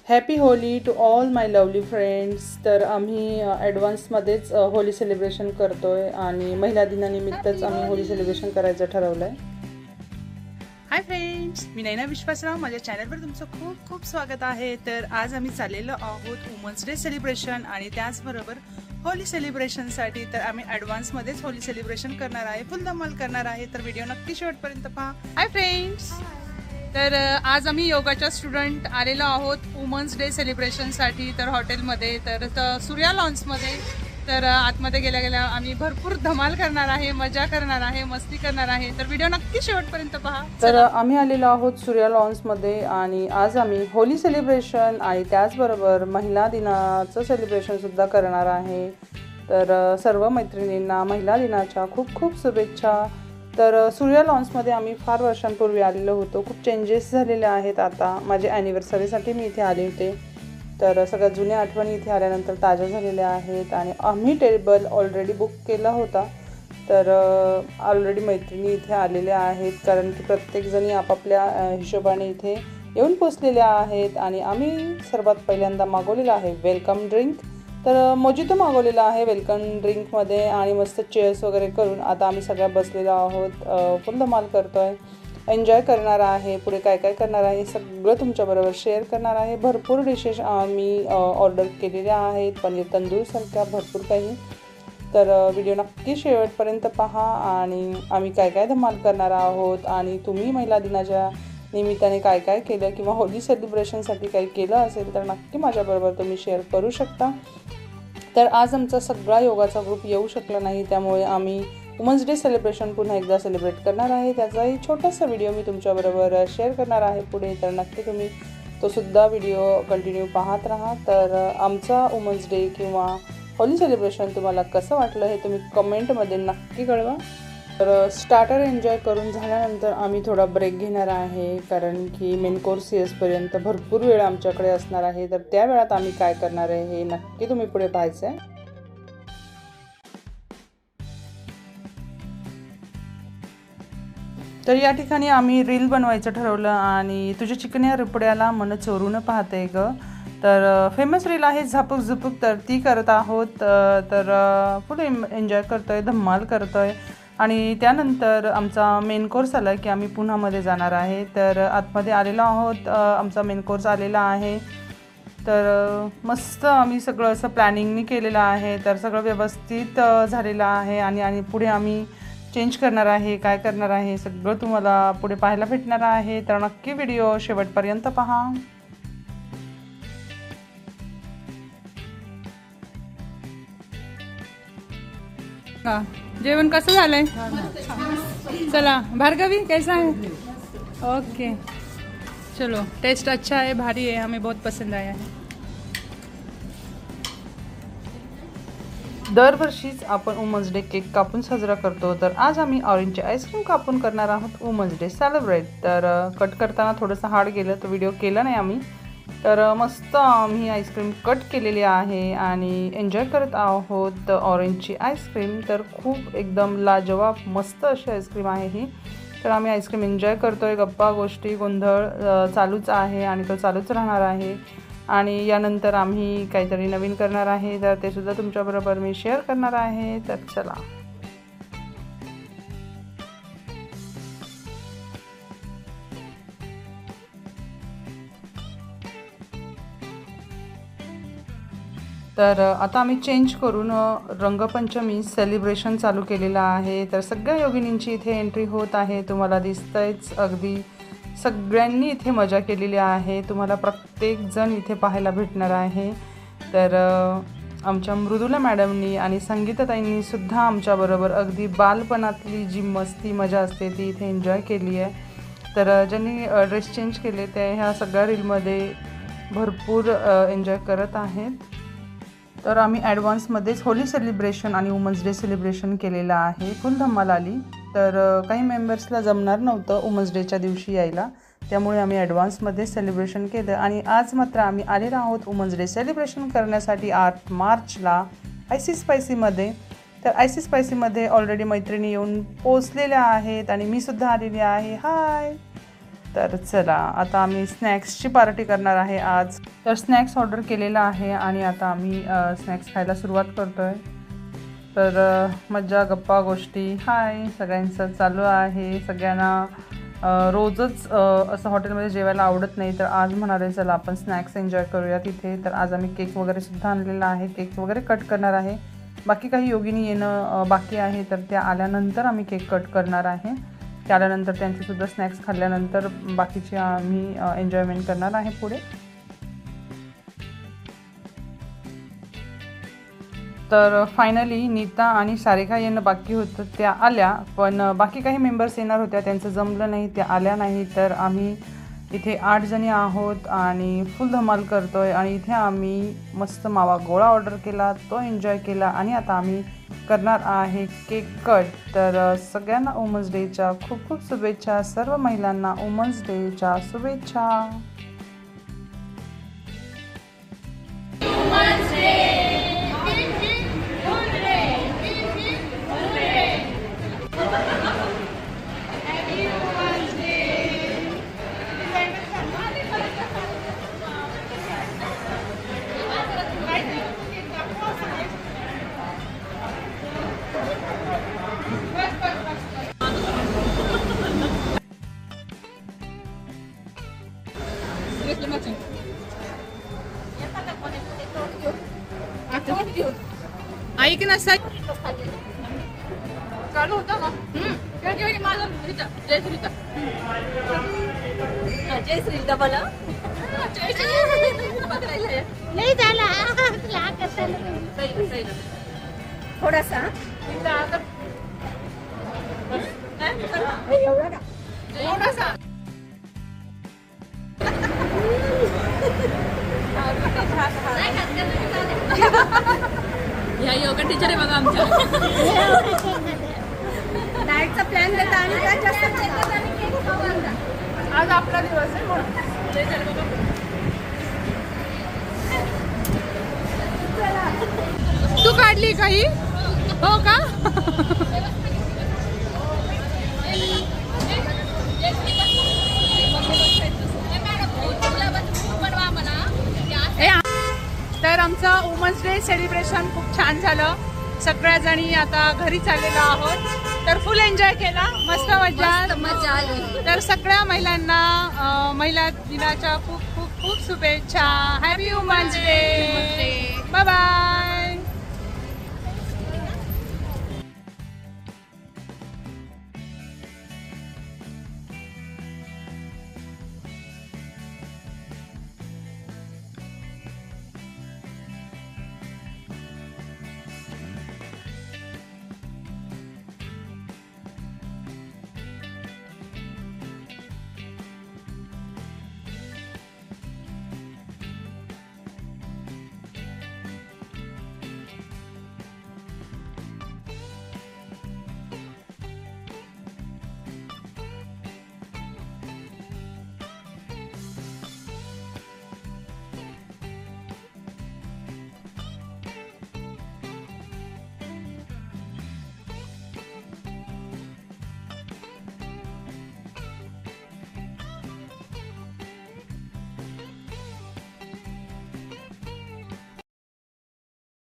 Happy Holi to all my lovely friends. तर आम्ही ॲडव्हान्समध्येच Holy celebration करतो आहे आणि महिला दिनानिमित्तच आम्ही होली सेलिब्रेशन करायचं ठरवलं आहे. हाय फ्रेंड्स, मी नैना विश्वासराव. माझ्या चॅनलवर तुमचं खूप खूप स्वागत आहे. तर आज आम्ही चाललेलो आहोत वुमन्स डे सेलिब्रेशन आणि त्याचबरोबर होली सेलिब्रेशनसाठी. तर आम्ही ॲडव्हान्समध्येच होली सेलिब्रेशन करणार आहे, फुल धमाल करणार आहे. तर व्हिडिओ नक्की शेवटपर्यंत पहा. हाय फ्रेंड्स, तर आज आम्ही योगाच्या स्टुडंट आलेलो आहोत वुमन्स डे सेलिब्रेशनसाठी. तर हॉटेलमध्ये तर सूर्या लॉन्समध्ये. तर आतमध्ये गेल्या गेल्या आम्ही भरपूर धमाल करणार आहे, मजा करणार आहे, मस्ती करणार आहे. तर व्हिडिओ नक्की शेवटपर्यंत पहा. तर आम्ही आलेलो आहोत सूर्या लॉन्समध्ये आणि आज आम्ही होली सेलिब्रेशन आणि त्याचबरोबर महिला दिनाचं सेलिब्रेशनसुद्धा करणार आहे. तर सर्व मैत्रिणींना महिला दिनाच्या खूप खूप शुभेच्छा. तर सूर्या लॉन्समध्ये आम्ही फार वर्षांपूर्वी आलेलो होतो. खूप चेंजेस झालेले आहेत आता. माझ्या ॲनिव्हर्सरीसाठी मी इथे आले होते. तर सगळ्या जुन्या आठवणी इथे आल्यानंतर ताज्या झालेल्या आहेत आणि आम्ही टेबल ऑलरेडी बुक केला होता. तर ऑलरेडी मैत्रिणी इथे आलेल्या आहेत, कारण की प्रत्येकजणी आपापल्या हिशोबाने इथे येऊन पोचलेल्या आहेत. आणि आम्ही सर्वात पहिल्यांदा मागवलेला आहे वेलकम ड्रिंक. तर मोजितो मागवलेला आहे वेलकम ड्रिंकमध्ये आणि मस्त चेअर्स वगैरे करून आता आम्ही सगळ्या बसलेलो आहोत. फुल धमाल करतो आहे, एन्जॉय करणार आहे. पुढे काय काय करणार आहे सगळं तुमच्याबरोबर शेअर करणार आहे. भरपूर डिशेस आम्ही ऑर्डर केलेल्या आहेत, पनीर तंदूरसारख्या भरपूर काही. तर व्हिडिओ नक्की शेवटपर्यंत पहा आणि आम्ही काय काय धमाल करणार आहोत आणि तुम्ही महिला दिनाच्या निमित्ताने काय काय केलं किंवा होली सेलिब्रेशनसाठी काही केलं असेल तर नक्की माझ्याबरोबर तुम्ही शेअर करू शकता. तर आज आमचा सगळा योगाचा ग्रुप येऊ शकला नाही, त्यामुळे आम्ही वुमन्स डे सेलिब्रेशन पुन्हा एकदा सेलिब्रेट करणार आहे. त्याचाही छोटासा व्हिडिओ मी तुमच्याबरोबर शेअर करणार आहे पुढे. तर नक्की तुम्ही तो सुद्धा व्हिडिओ कंटिन्यू पाहत राहा. तर आमचा वुमन्स डे किंवा होली सेलिब्रेशन तुम्हाला कसं वाटलं हे तुम्ही कमेंटमध्ये नक्की कळवा. तर स्टार्टर एन्जॉय करून झाल्यानंतर आम्ही थोडा ब्रेक घेणार आहे, कारण की मेन कोर्स येसपर्यंत भरपूर वेळ आमच्याकडे असणार आहे. तर त्या वेळात आम्ही काय करणार आहे हे नक्की तुम्ही पुढे पाहायचं आहे. तर या ठिकाणी आम्ही रील बनवायचं ठरवलं आणि तुझ्या चिकन्या रुपड्याला मन चोरून पाहते ग. तर फेमस रील आहे झापूक झुपूक, तर ती करत आहोत. तर पुढे एन्जॉय करतोय, धम्माल करतोय. आणि त्यानंतर आमचा मेन कोर्स आला की आम्ही पुण्यामध्ये जाणार आहे. तर आतमध्ये आलेलो आहोत, आमचा मेन कोर्स आलेला आहे. तर मस्त आम्ही सगळं असं प्लॅनिंगनी केलेलं आहे. तर सगळं व्यवस्थित झालेलं आहे आणि पुढे आम्ही चेंज करणार आहे, काय करणार आहे सगळं तुम्हाला पुढे पाहायला भेटणार आहे. तर नक्की व्हिडिओ शेवटपर्यंत पहा. जेवण कसं झालंय? चला भार्गवी, कैसा है? ओके, चलो. टेस्ट अच्छा है, भारी है, हमें बहुत पसंद आया है. दरवर्षीच आपण वुमन्स डे केक कापून साजरा करतो. तर आज आम्ही ऑरेंजचे आईस्क्रीम कापून करणार आहोत वुमन्स डे सेलिब्रेट. तर कट करताना थोडंसं हार्ड गेलं तर व्हिडिओ केला नाही आम्ही. तर मस्त आम्ही आईस्क्रीम कट केलेली आहे आणि एन्जॉय करत आहोत ऑरेंजची आईस्क्रीम. तर खूप एकदम लाजवाब मस्त अशी आईस्क्रीम आहे ही. तर आम्ही आईस्क्रीम एन्जॉय करतो आहे. गप्पा गोष्टी गोंधळ चालूच आहे आणि तो चालूच राहणार आहे. आणि यानंतर आम्ही काहीतरी नवीन करणार आहे, तर ते सुद्धा तुमच्याबरोबर मी शेअर करणार आहे. तर चला. तर आता आम्ही चेंज करून रंगपंचमी सेलिब्रेशन चालू केलेलं आहे. तर सगळ्या योगिनींची इथे एंट्री होत आहे, तुम्हाला दिसतंयच. अगदी सगळ्यांनी इथे मजा केलेली आहे, तुम्हाला प्रत्येकजण इथे पाहायला भेटणार आहे. तर आमच्या मृदुला मॅडमनी आणि संगीताताईंनी सुद्धा आमच्याबरोबर अगदी बालपणातली जी मस्ती मजा असते ती इथे एन्जॉय केली आहे. तर ज्यांनी ड्रेस चेंज केले ते ह्या सगळ्या रीलमध्ये भरपूर एन्जॉय करत आहेत. तर आम्ही ॲडव्हान्समध्येच होली सेलिब्रेशन आणि वुमन्स डे सेलिब्रेशन केलेलं आहे. फुल धमाल आली. तर काही मेंबर्सला जमणार नव्हतं वुमन्स डेच्या दिवशी यायला, त्यामुळे आम्ही ॲडव्हान्समध्ये सेलिब्रेशन केलं. आणि आज मात्र आम्ही आलेलो आहोत वुमन्स डे सेलिब्रेशन करण्यासाठी 8 मार्चला आयसी स्पायसीमध्ये. तर आयसी स्पायसीमध्ये ऑलरेडी मैत्रिणी येऊन पोचलेल्या आहेत आणि मी सुद्धा आलेली आहे. हाय. तर चला आता आम्ही स्नॅक्सची पार्टी करणार आहे आज. तर स्नॅक्स ऑर्डर केलेला आहे आणि आता आम्ही स्नॅक्स खायला सुरुवात करतोय. तर मज्जा गप्पा गोष्टी हाय सगळ्यांचं चालू आहे. सगळ्यांना रोजच असं हॉटेलमध्ये जेवायला आवडत नाही, तर आज म्हणाले चला आपण स्नॅक्स एन्जॉय करूया तिथे. तर आज आम्ही केक वगैरे सुद्धा आणलेला आहे, केक वगैरे कट करणार आहे. बाकी काही योगिनी येणं बाकी आहे, तर त्या आल्यानंतर आम्ही केक कट करणार आहे. त्या आल्यानंतर त्यांचेसुद्धा स्नॅक्स खाल्ल्यानंतर बाकीचे आम्ही एन्जॉयमेंट करणार आहे पुढे. तर फायनली नीता आणि सारिका येणं बाकी होतं, त्या आल्या. पण बाकी काही मेंबर्स येणार होत्या, त्यांचं जमलं नाही, त्या आल्या नाही. तर आम्ही इथे 8 जणी आहोत आणि फुल धमाल करतोय. आणि इथे आम्ही मस्त मावा गोळा ऑर्डर केला, तो एन्जॉय केला आणि आता आम्ही करणार आहे केक कट. तर सगळ्यांना वुमन्स डेच्या खूप खूप शुभेच्छा. सर्व महिलांना वुमन्स डेच्या शुभेच्छा. ऐक ना सर चालू होता का? माझं जय श्रीता जय श्रीदा बोला नाही झाला थोडासा थोडासा ह्या योगा टीचर आहे बघा आमच्या डाएटचा प्लॅन देता आणि काय जास्त आज आपला दिवस आहे म्हणून. तू काढली काही हो का? तर आमचं वुमन्स डे सेलिब्रेशन खूप छान झालं. सगळ्या जणी आता घरी चाललेलो आहोत, तर फुल एन्जॉय केला, मस्त मजा आली. तर सगळ्या महिलांना महिला दिनाच्या खूप खूप खूप शुभेच्छा. Happy women's day. Bye bye.